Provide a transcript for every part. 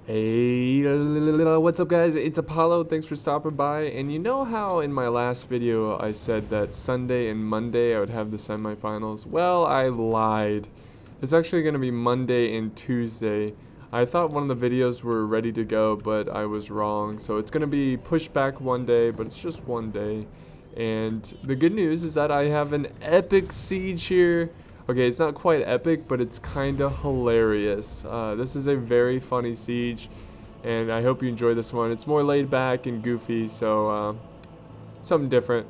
Hey, what's up guys? It's Apollo, thanks for stopping by. And you know how in my last video I said that Sunday and Monday I would have the semifinals? Well, I lied. It's actually going to be Monday and Tuesday. I thought one of the videos were ready to go, but I was wrong. So it's going to be pushed back one day, but it's just one day. And the good news is that I have an epic siege here. Okay, it's not quite epic, but it's kind of hilarious. This is a very funny siege, and I hope you enjoy this one. It's more laid back and goofy, so something different.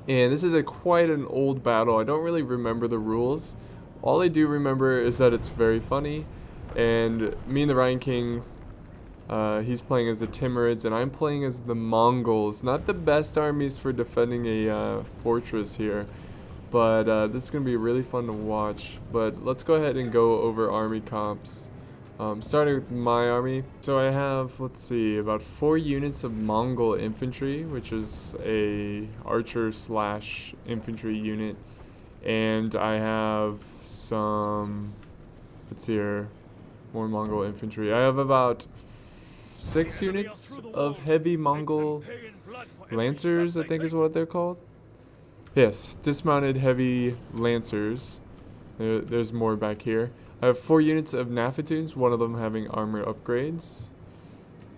And this is quite an old battle. I don't really remember the rules. All I do remember is that it's very funny, and me and the Ryan King, he's playing as the Timurids, and I'm playing as the Mongols. Not the best armies for defending a fortress here. But this is going to be really fun to watch. But let's go ahead and go over army comps. Starting with my army. So I have, let's see, about 4 units of Mongol infantry, which is a archer slash infantry unit. And I have some, let's see here, more Mongol infantry. I have about 6 units of heavy Mongol lancers, I think is what they're called. Yes, dismounted heavy lancers. There's more back here. I have 4 units of Nafatoons, one of them having armor upgrades.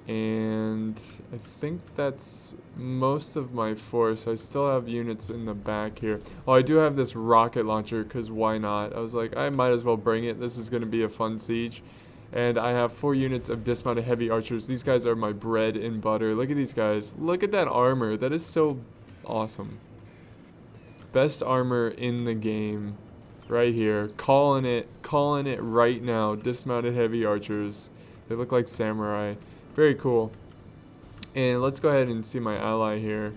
And I think that's most of my force. I still have units in the back here. Oh, I do have this rocket launcher, because why not? I was like, I might as well bring it. This is going to be a fun siege. And I have 4 units of dismounted heavy archers. These guys are my bread and butter. Look at these guys. Look at that armor. That is so awesome. Best armor in the game, right here. Calling it right now. Dismounted heavy archers. They look like samurai. Very cool. And let's go ahead and see my ally here.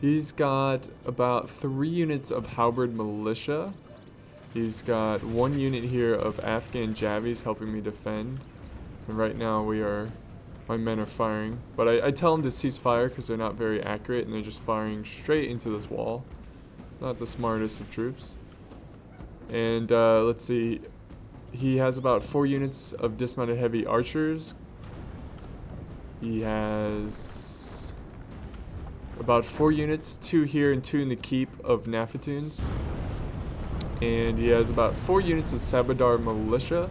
He's got about 3 units of halberd militia. He's got 1 unit here of Afghan Javis helping me defend. And right now my men are firing. But I tell them to cease fire because they're not very accurate and they're just firing straight into this wall. Not the smartest of troops. And let's see. He has about 4 units of dismounted heavy archers. He has about 4 units, 2 here and 2 in the keep of Nafatoons. And he has about 4 units of Sabadar militia.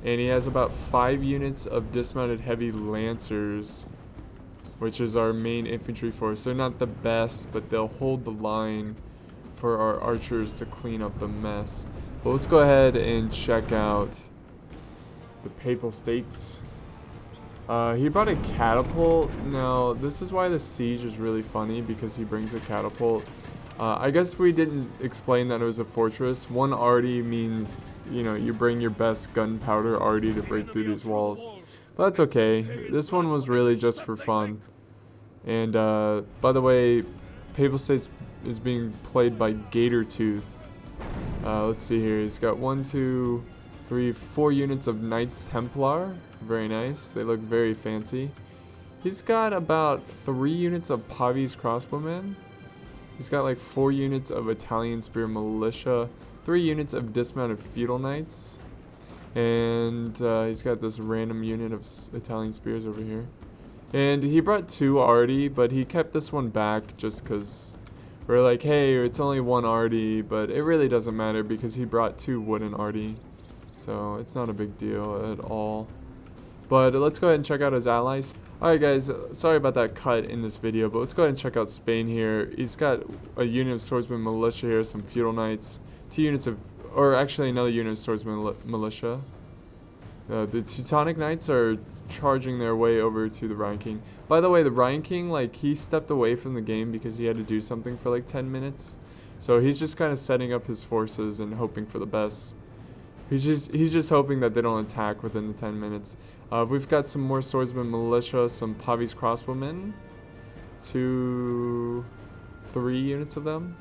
And he has about 5 units of dismounted heavy lancers, which is our main infantry force. They're not the best, but they'll hold the line for our archers to clean up the mess. But let's go ahead and check out the Papal States. He brought a catapult. Now, this is why the siege is really funny, because he brings a catapult. I guess we didn't explain that it was a fortress. 1 arty means, you bring your best gunpowder arty to break through these walls. But that's okay. This one was really just for fun. And by the way, Papal States is being played by Gatortooth. Let's see here. He's got 1, 2, 3, 4 units of Knights Templar. Very nice. They look very fancy. He's got about 3 units of Pavi's crossbowmen. He's got like 4 units of Italian spear militia, 3 units of dismounted feudal knights, and he's got this random unit of Italian spears over here. And he brought 2 arty, but he kept this one back just because we're like, hey, it's only 1 arty, but it really doesn't matter because he brought 2 wooden arty, so it's not a big deal at all. But let's go ahead and check out his allies. Alright guys, sorry about that cut in this video, but let's go ahead and check out Spain here. He's got a unit of swordsman militia here, some feudal knights, 2 units of, or actually another unit of swordsman militia. The Teutonic Knights are charging their way over to the Ryan King. By the way, the Ryan King, like, he stepped away from the game because he had to do something for like 10 minutes. So he's just kind of setting up his forces and hoping for the best. He's just hoping that they don't attack within the 10 minutes. We've got some more swordsman militia, some Pavi's crossbowmen, 2, 3 units of them.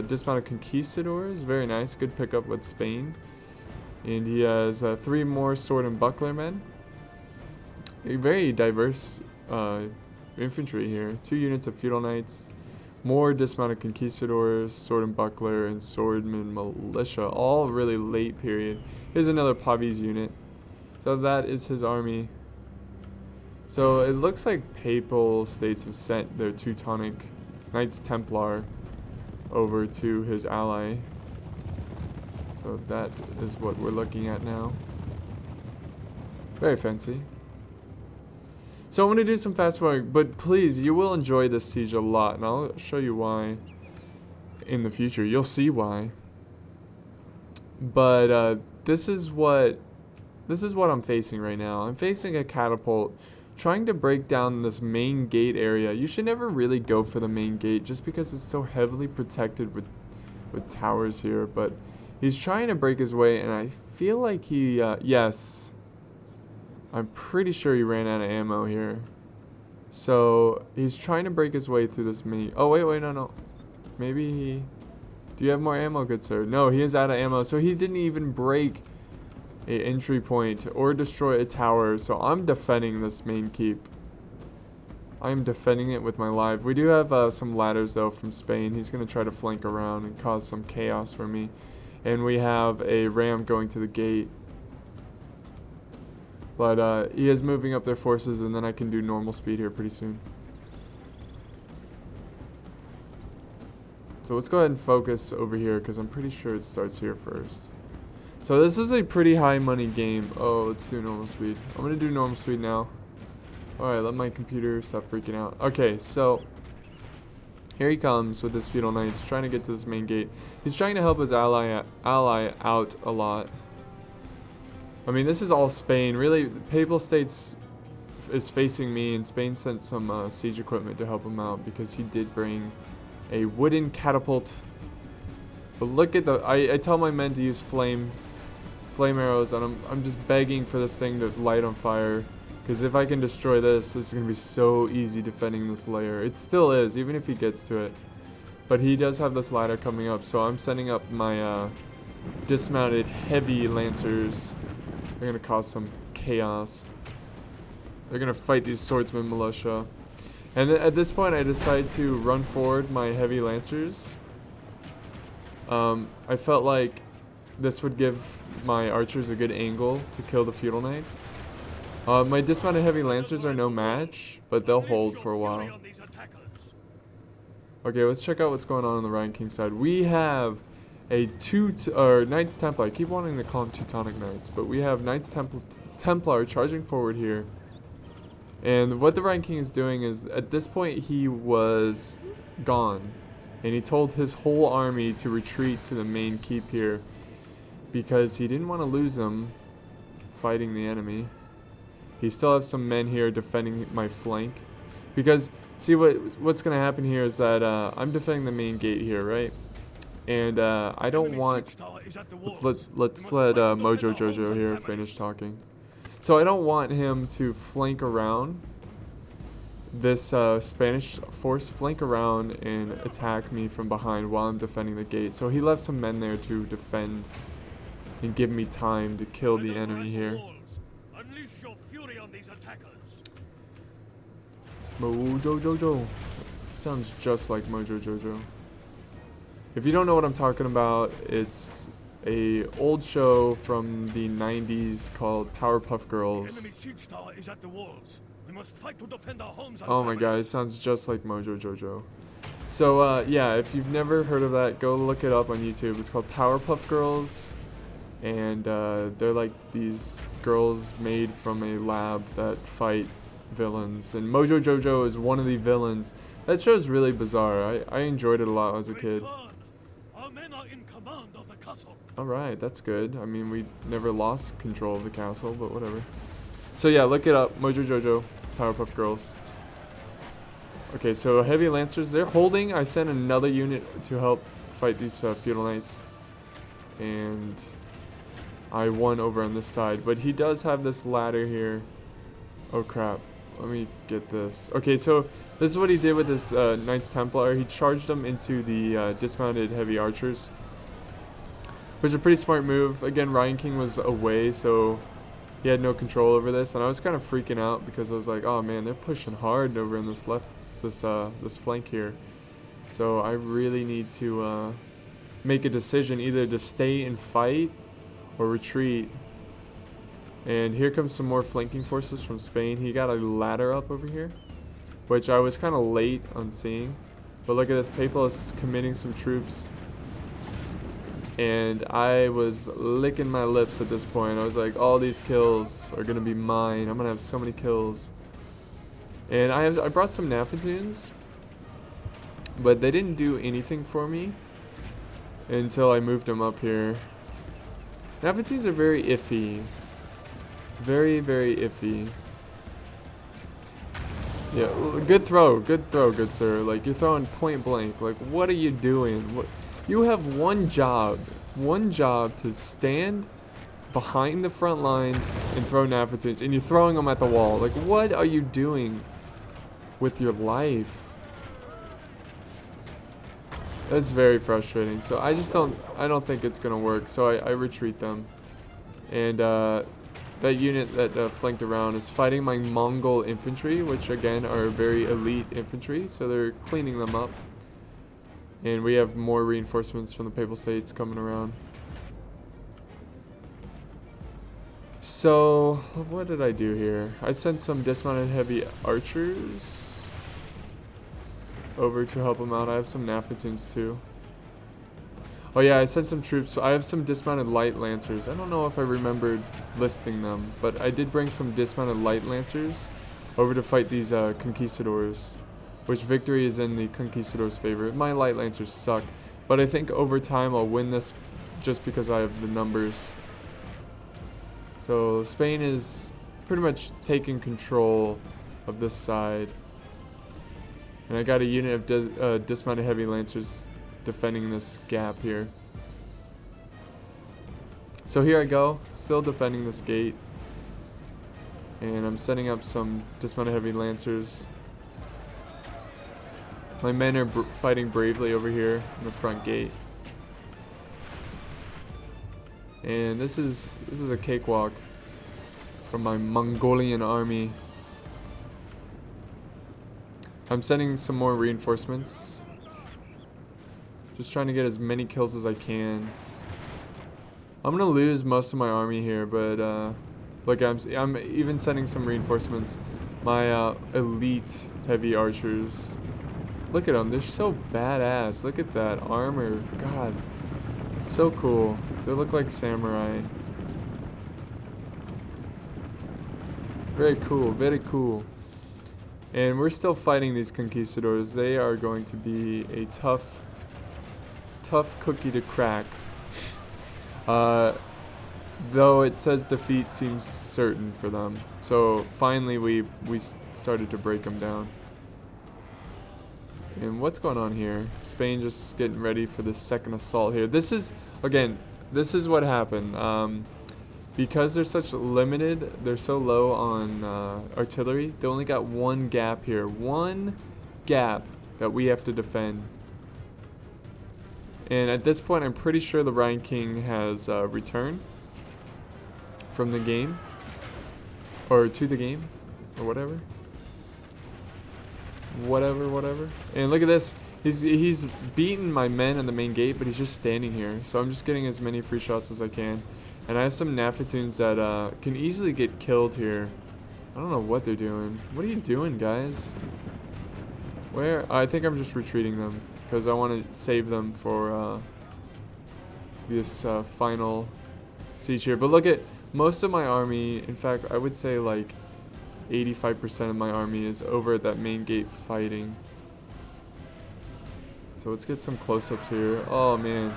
Dismounted conquistadors, very nice, good pickup with Spain. And he has 3 more sword and buckler men. A very diverse infantry here. 2 units of feudal knights, more dismounted conquistadors, sword and buckler, and swordman militia, all really late period. Here's another Pavi's unit. So that is his army. So it looks like Papal States have sent their Teutonic Knights Templar over to his ally. So that is what we're looking at now. Very fancy. So I'm going to do some fast forwarding, but please, you will enjoy this siege a lot, and I'll show you why in the future. You'll see why. But this is what I'm facing right now. I'm facing a catapult trying to break down this main gate area. You should never really go for the main gate just because it's so heavily protected with towers here, but he's trying to break his way, and I feel like he yes, I'm pretty sure he ran out of ammo here. So he's trying to break his way through this main. Oh wait, no. Maybe he. Do you have more ammo, good sir? No, he is out of ammo. So he didn't even break an entry point or destroy a tower. So I'm defending this main keep. I'm defending it with my life. We do have some ladders though from Spain. He's gonna try to flank around and cause some chaos for me. And we have a ram going to the gate. But he is moving up their forces, and then I can do normal speed here pretty soon. So let's go ahead and focus over here, because I'm pretty sure it starts here first. So this is a pretty high money game. Oh, let's do normal speed. I'm going to do normal speed now. Alright, let my computer stop freaking out. Okay, so here he comes with his feudal knights, trying to get to this main gate. He's trying to help his ally out a lot. I mean, this is all Spain. Really, the Papal States is facing me, and Spain sent some siege equipment to help him out because he did bring a wooden catapult. But look at the... I tell my men to use flame arrows, and I'm just begging for this thing to light on fire. Because if I can destroy this is going to be so easy defending this layer. It still is, even if he gets to it. But he does have this ladder coming up, so I'm setting up my dismounted heavy lancers. They're going to cause some chaos. They're going to fight these swordsman militia. And at this point, I decide to run forward my heavy lancers. I felt like this would give my archers a good angle to kill the feudal knights. My dismounted heavy lancers are no match, but they'll hold for a while. Okay, let's check out what's going on the Rhine King side. We have a Knights Templar. I keep wanting to call them Teutonic Knights, but we have Knights Templar charging forward here. And what the Rhine King is doing is, at this point, he was gone. And he told his whole army to retreat to the main keep here because he didn't want to lose them fighting the enemy. He still has some men here defending my flank. Because, see, what's going to happen here is that I'm defending the main gate here, right? And I don't want... Let's let Mojo Jojo here finish talking. So I don't want him to flank around. This Spanish force flank around and attack me from behind while I'm defending the gate. So he left some men there to defend and give me time to kill the enemy here. Mojo Jojo. Sounds just like Mojo Jojo. If you don't know what I'm talking about, it's a old show from the 90s called Powerpuff Girls. Oh my god, it sounds just like Mojo Jojo. So yeah, if you've never heard of that, go look it up on YouTube. It's called Powerpuff Girls, and they're like these girls made from a lab that fight villains, and Mojo Jojo is one of the villains. That show is really bizarre. I enjoyed it a lot as a kid. Alright, that's good. I mean, we never lost control of the castle, but whatever. So yeah, look it up. Mojo Jojo, Powerpuff Girls. Okay, so heavy lancers, they're holding. I sent another unit to help fight these feudal knights. And I won over on this side. But he does have this ladder here. Oh crap. Let me get this. Okay, so this is what he did with his Knights Templar. He charged them into the dismounted heavy archers, which is a pretty smart move. Again, Rhine King was away, so he had no control over this, and I was kind of freaking out because I was like, oh man, they're pushing hard over in this this flank here. So I really need to make a decision, either to stay and fight or retreat. And here comes some more flanking forces from Spain. He got a ladder up over here, which I was kind of late on seeing. But look at this, Papal is committing some troops. And I was licking my lips at this point. I was like, all these kills are gonna be mine. I'm gonna have so many kills. And I brought some Nafatoons, but they didn't do anything for me until I moved them up here. Nafatoons are very iffy. Very, very iffy. Yeah, good throw, good sir. Like, you're throwing point blank. Like, what are you doing? What? You have one job to stand behind the front lines and throw Nafatoons, and you're throwing them at the wall. Like, what are you doing with your life? That's very frustrating. So I don't think it's gonna work. So I retreat them, and that unit that flanked around is fighting my Mongol infantry, which again are very elite infantry. So they're cleaning them up. And we have more reinforcements from the Papal States coming around. So, what did I do here? I sent some dismounted heavy archers over to help them out. I have some Nafatoons too. Oh yeah, I sent some troops. I have some dismounted light lancers. I don't know if I remembered listing them, but I did bring some dismounted light lancers over to fight these conquistadors. Which victory is in the conquistadors' favor. My light lancers suck, but I think over time I'll win this just because I have the numbers. So Spain is pretty much taking control of this side. And I got a unit of dismounted heavy lancers defending this gap here. So here I go, still defending this gate. And I'm setting up some dismounted heavy lancers. My men are fighting bravely over here in the front gate. And this is a cakewalk from my Mongolian army. I'm sending some more reinforcements. Just trying to get as many kills as I can. I'm gonna lose most of my army here, but look, I'm even sending some reinforcements. My elite heavy archers. Look at them, they're so badass. Look at that armor, God, so cool. They look like samurai. Very cool, very cool. And we're still fighting these conquistadors. They are going to be a tough cookie to crack. Though it says defeat seems certain for them. So finally we started to break them down. And what's going on here? Spain just getting ready for the second assault here. This is, again, this is what happened. Because they're such limited, they're so low on artillery, they only got one gap here. One gap that we have to defend. And at this point, I'm pretty sure the Rhine King has returned from the game. Or to the game, or whatever. Whatever. And look at this. He's beaten my men in the main gate, but he's just standing here. So I'm just getting as many free shots as I can. And I have some Nafatoons that can easily get killed here. I don't know what they're doing. What are you doing, guys? Where? I think I'm just retreating them because I want to save them for this final siege here. But look at most of my army. In fact, I would say like 85% of my army is over at that main gate fighting. So let's get some close-ups here. Oh man,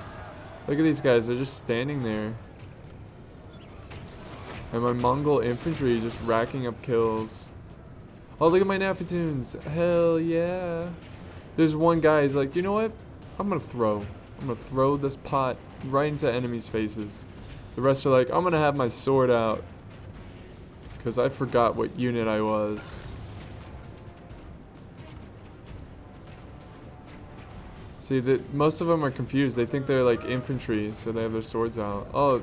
look at these guys, they're just standing there. And my Mongol infantry just racking up kills. Oh, look at my Nafatoons, hell yeah. There's one guy, he's like, you know what? I'm gonna throw this pot right into enemies' faces. The rest are like, I'm gonna have my sword out. Because I forgot what unit I was. See, most of them are confused. They think they're like infantry, so they have their swords out. Oh,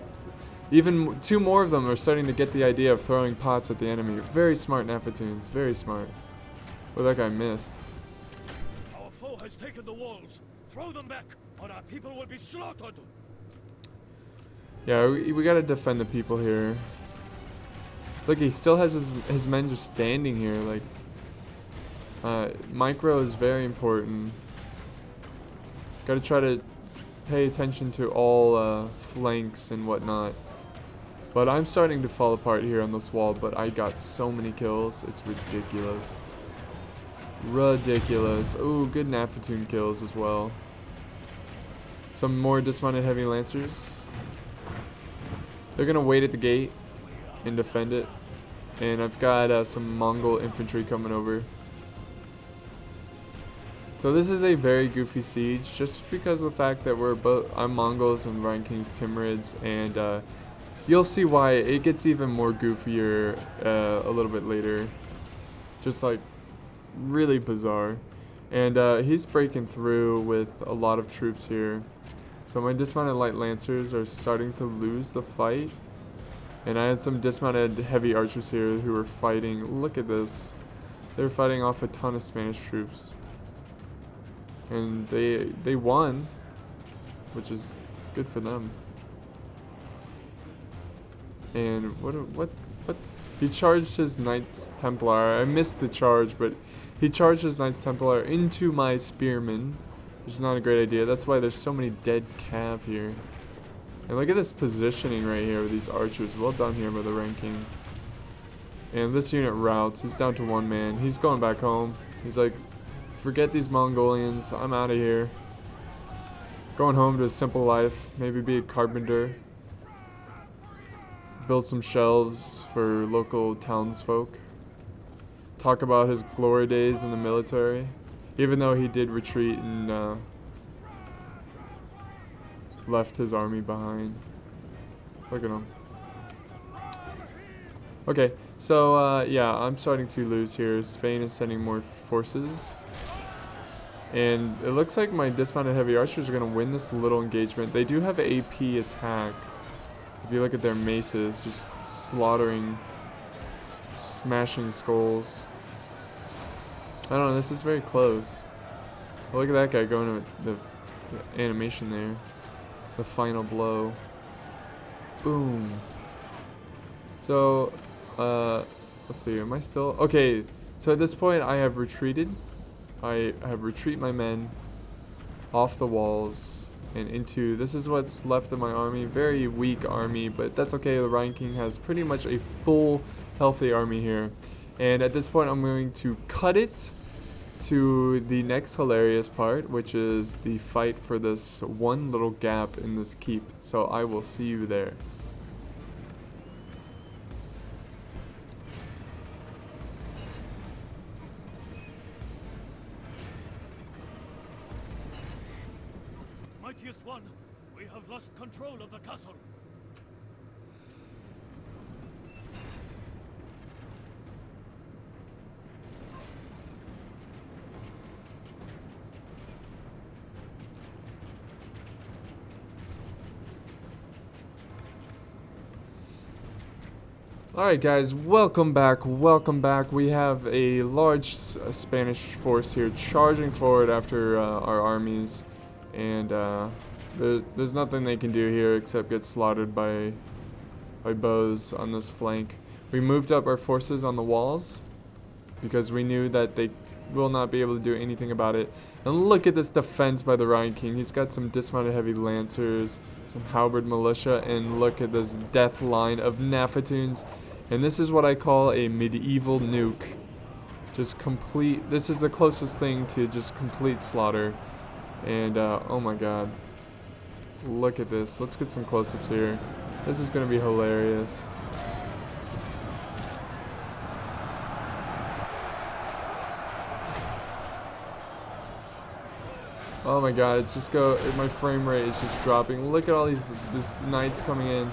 even two more of them are starting to get the idea of throwing pots at the enemy. Very smart Nafatoons, very smart. Oh, that guy missed. Our foe has taken the walls. Throw them back, or our people will be slaughtered. Yeah, we gotta defend the people here. Look, he still has his men just standing here. Like, micro is very important. Gotta try to pay attention to all flanks and whatnot. But I'm starting to fall apart here on this wall, but I got so many kills. It's ridiculous. Ridiculous. Ooh, good Nafatoon kills as well. Some more dismounted heavy lancers. They're gonna wait at the gate and defend it. And I've got some Mongol infantry coming over. So this is a very goofy siege, just because of the fact that I'm Mongols and Ryan King's Timurids, and you'll see why it gets even more goofier a little bit later. Just like really bizarre. And he's breaking through with a lot of troops here. So my dismounted light lancers are starting to lose the fight. And I had some dismounted heavy archers here who were fighting. Look at this. They're fighting off a ton of Spanish troops. And they won, which is good for them. And what? He charged his Knights Templar. I missed the charge, but he charged his Knights Templar into my spearmen, which is not a great idea. That's why there's so many dead cav here. And look at this positioning right here with these archers. Well done here by the ranking. And this unit routes. He's down to one man. He's going back home. He's like, forget these Mongolians. I'm out of here. Going home to a simple life. Maybe be a carpenter. Build some shelves for local townsfolk. Talk about his glory days in the military. Even though he did retreat and left his army behind. Look at him. Okay, so yeah, I'm starting to lose here. Spain is sending more forces. And it looks like my dismounted heavy archers are going to win this little engagement. They do have AP attack. If you look at their maces, just slaughtering, smashing skulls. I don't know, this is very close. Look at that guy going to the animation there. The final blow. Boom. So, let's see, am I still? Okay, so at this point I have retreated. I have retreated my men off the walls and into, this is what's left of my army. Very weak army, but that's okay. The Ryan King has pretty much a full healthy army here. And at this point I'm going to cut it to the next hilarious part, which is the fight for this one little gap in this keep. So I will see you there. Mightiest one, we have lost control of the castle. Alright guys, welcome back, We have a large Spanish force here charging forward after our armies, and there's nothing they can do here except get slaughtered by bows on this flank. We moved up our forces on the walls because we knew that they will not be able to do anything about it. And look at this defense by the Ryan King. He's got some dismounted heavy lancers, some halberd militia, and look at this death line of Nafatoons. And this is what I call a medieval nuke. Just complete, this is the closest thing to just complete slaughter. And oh my god. Look at this. Let's get some close-ups here. This is going to be hilarious. Oh my god, it's just my frame rate is just dropping. Look at all these knights coming in.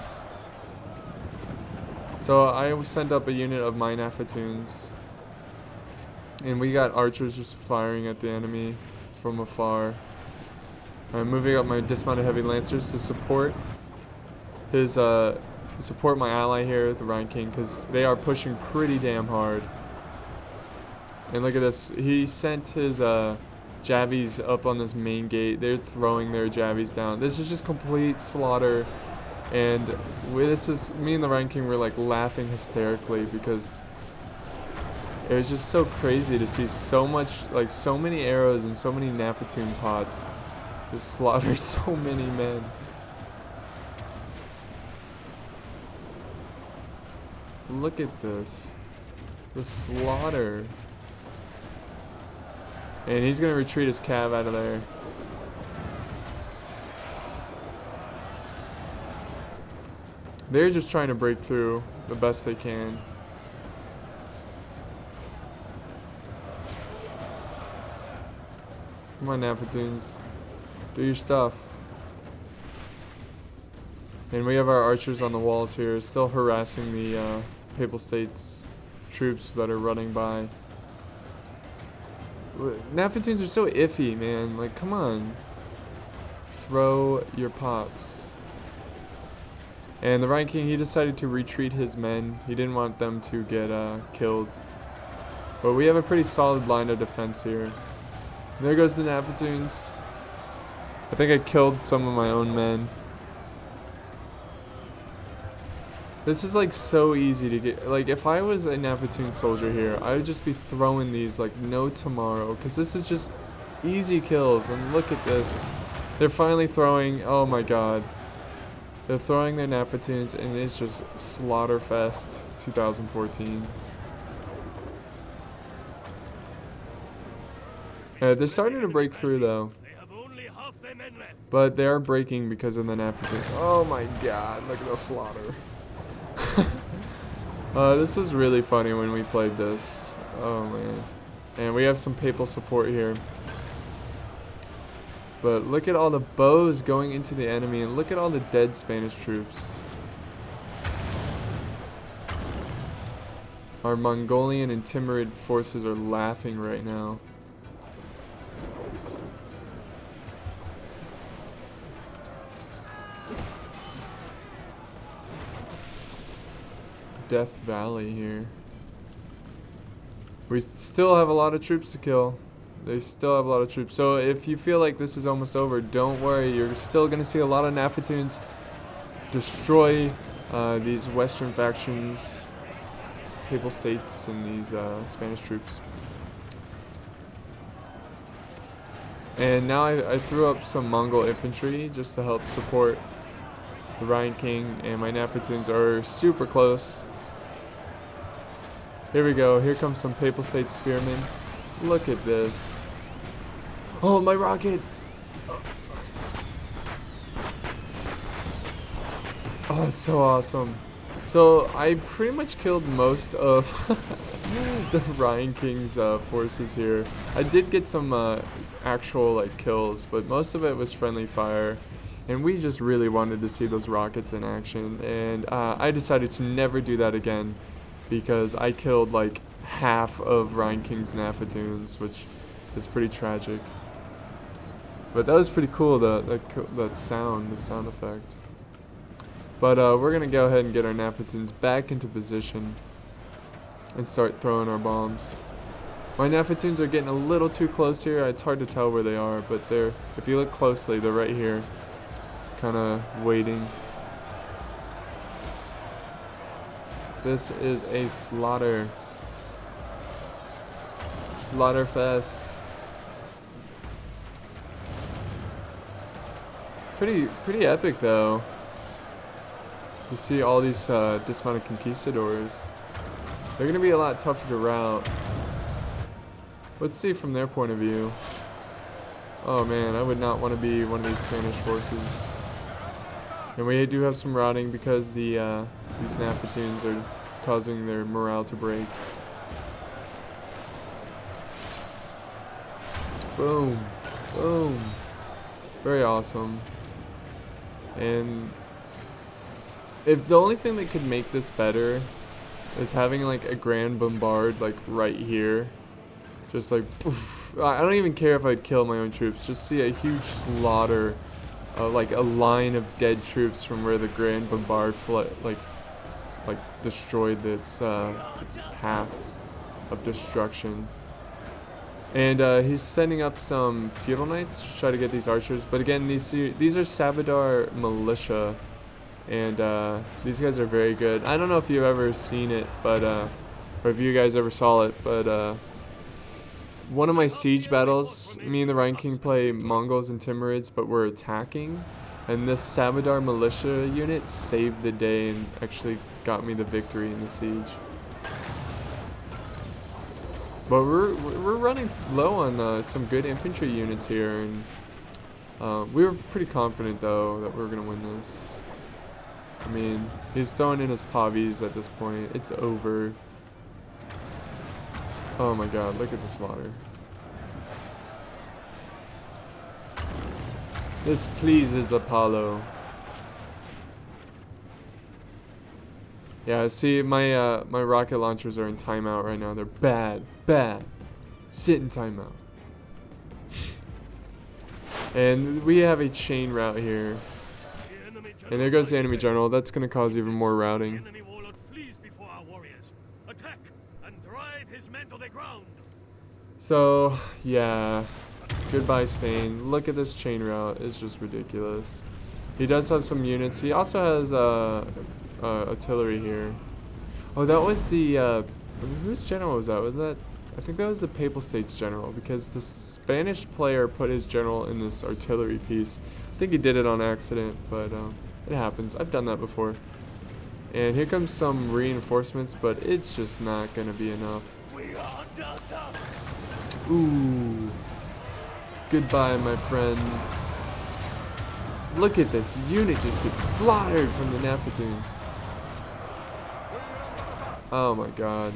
So I sent up a unit of my Nafatoons. And we got archers just firing at the enemy from afar. I'm moving up my dismounted heavy lancers to support support my ally here, the Ryan King, because they are pushing pretty damn hard. And look at this. He sent his Javies up on this main gate. They're throwing their Javies down. This is just complete slaughter. And this is me and the Ryan King were like laughing hysterically because it was just so crazy to see so much, like so many arrows and so many Napatoon pots just slaughter so many men. Look at this. The slaughter. And he's gonna retreat his cav out of there. They're just trying to break through the best they can. Come on, Napatoons. Do your stuff. And we have our archers on the walls here, still harassing the Papal States troops that are running by. Napatoons are so iffy, man. Like, come on. Throw your pots. And the Ryan King, he decided to retreat his men. He didn't want them to get killed. But we have a pretty solid line of defense here. There goes the Napatoons. I think I killed some of my own men. This is like so easy to get. Like, if I was a Napatoon soldier here, I would just be throwing these like no tomorrow, because this is just easy kills. And look at this. They're finally throwing. Oh my god. They're throwing their Napatoons, and it's just Slaughterfest 2014. They're starting to break through though. But they are breaking because of the Napatoons. Oh my god, look at the slaughter. This was really funny when we played this. Oh man. And we have some Papal support here. But look at all the bows going into the enemy, and look at all the dead Spanish troops. Our Mongolian and Timurid forces are laughing right now. Death Valley here. We still have a lot of troops to kill. They still have a lot of troops. So if you feel like this is almost over, don't worry. You're still going to see a lot of Napatoons destroy these Western factions, Papal States, and these Spanish troops. And now I threw up some Mongol infantry just to help support the Ryan King, and my Napatoons are super close. Here we go. Here comes some Papal State spearmen. Look at this. Oh, my rockets! Oh, it's so awesome. So I pretty much killed most of the Ryan King's forces here. I did get some actual like kills, but most of it was friendly fire. And we just really wanted to see those rockets in action. And I decided to never do that again, because I killed like half of Ryan King's Napatoons, which is pretty tragic. But that was pretty cool, that sound effect. But we're going to go ahead and get our Napatoons back into position and start throwing our bombs. My Napatoons are getting a little too close here. It's hard to tell where they are, but if you look closely, they're right here, kind of waiting. This is a Slaughterfest. Pretty epic though. You see all these dismounted conquistadors. They're gonna be a lot tougher to rout. Let's see from their point of view. Oh man, I would not want to be one of these Spanish forces. And we do have some routing because these Napatoons are causing their morale to break. Boom. Boom. Very awesome. And if the only thing that could make this better is having like a grand bombard like right here. Just like poof. I don't even care if I kill my own troops. Just see a huge slaughter. Like a line of dead troops from where the Grand Bombard destroyed its path of destruction. And he's sending up some feudal knights to try to get these archers. But again, these are Sabadar militia, And these guys are very good. I don't know if you've ever seen it, but or if you guys ever saw it, but one of my siege battles, me and the Rhine King play Mongols and Timurids, but we're attacking. And this Savadar militia unit saved the day and actually got me the victory in the siege. But we're running low on some good infantry units here, and we were pretty confident though that we were gonna win this. I mean, he's throwing in his pavis at this point. It's over. Oh my god, look at the slaughter. This pleases Apollo. Yeah, see, my my rocket launchers are in timeout right now. They're bad. Sit in timeout. And we have a chain route here. And there goes the enemy general. That's going to cause even more routing. Enemy warlord flees before our warriors. Attack and drive his men to the ground. So, yeah. Goodbye, Spain. Look at this chain route. It's just ridiculous. He does have some units. He also has artillery here. Oh, that was the... whose general was that? Was that... I think that was the Papal States general, because the Spanish player put his general in this artillery piece. I think he did it on accident, but it happens. I've done that before. And here comes some reinforcements, but it's just not going to be enough. Ooh. Goodbye, my friends. Look at this unit just gets slaughtered from the Nafatoons. Oh my god.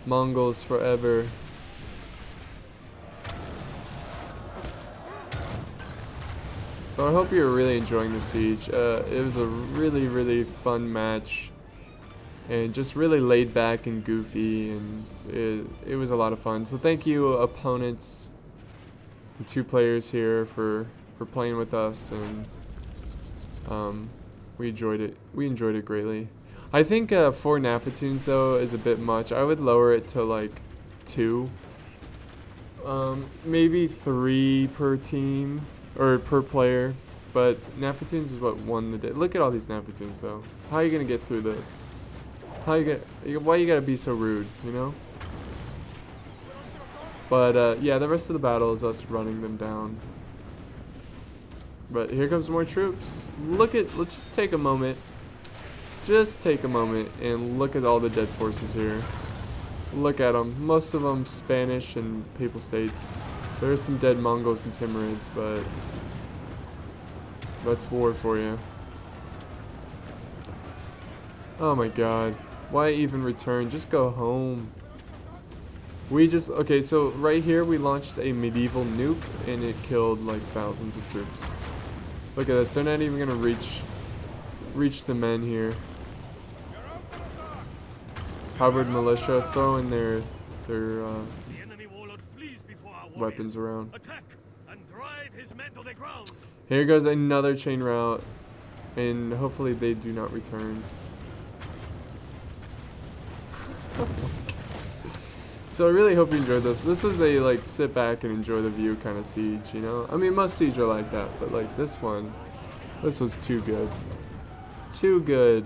Mongols forever. So I hope you're really enjoying the siege. It was a really fun match. And just really laid back and goofy, and it was a lot of fun. So thank you, opponents, the two players here, for playing with us, and we enjoyed it. We enjoyed it greatly. I think 4 Nafatoons though is a bit much. I would lower it to like 2, maybe 3 per team or per player. But Nafatoons is what won the day. Look at all these Nafatoons though. How are you gonna get through this? Why you gotta be so rude, you know? But yeah, the rest of the battle is us running them down. But here comes more troops. Let's just take a moment. Just take a moment and look at all the dead forces here. Look at them. Most of them Spanish and Papal States. There are some dead Mongols and Timurids, but that's war for you. Oh my god. Why even return? Just go home. Okay, so right here we launched a medieval nuke and it killed like thousands of troops. Look at this. They're not even gonna reach the men here. Hubbard militia throwing their weapons around. Attack and drive his men to the ground. Here goes another chain route, and hopefully they do not return. So I really hope you enjoyed this. This is a like sit back and enjoy the view kind of siege, you know? I mean, most siege are like that, but like this was too good. Too good.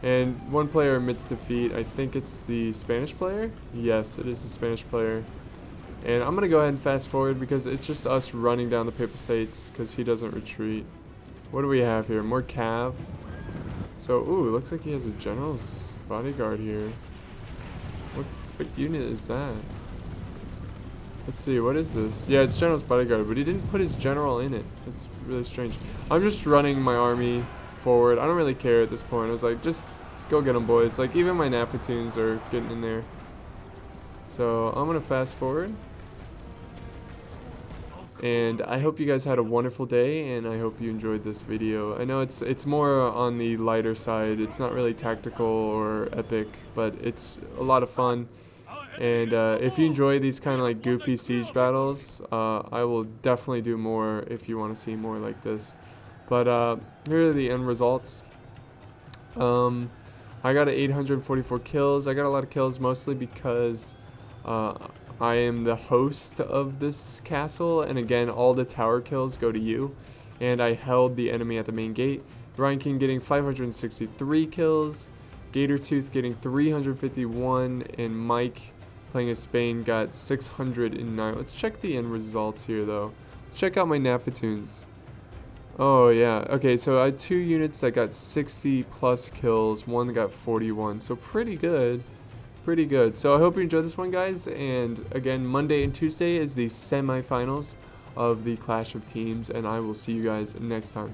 And one player admits defeat. I think it's the Spanish player? Yes, it is the Spanish player. And I'm going to go ahead and fast forward because it's just us running down the Papal States because he doesn't retreat. What do we have here? More cav. So, ooh, it looks like he has a general's bodyguard here. What unit is that? Let's see, what is this? Yeah, it's general's bodyguard, but he didn't put his general in it. That's really strange. I'm just running my army forward. I don't really care at this point. I was like, just go get them, boys. Like, even my Nafatoons are getting in there. So, I'm going to fast forward. And I hope you guys had a wonderful day, and I hope you enjoyed this video. I know it's more on the lighter side. It's not really tactical or epic, but it's a lot of fun. And if you enjoy these kind of like goofy siege battles, I will definitely do more if you want to see more like this. But here are the end results. I got 844 kills. I got a lot of kills mostly because I am the host of this castle, and again, all the tower kills go to you. and I held the enemy at the main gate. Ryan King getting 563 kills, Gatortooth getting 351, and Mike playing as Spain got 609. Let's check the end results here though. Let's check out my Nafatoons. Oh yeah, okay, so I had 2 units that got 60 plus kills, one that got 41, so pretty good. Pretty good. So I hope you enjoyed this one, guys, and again, Monday and Tuesday is the semifinals of the Clash of Teams, and I will see you guys next time.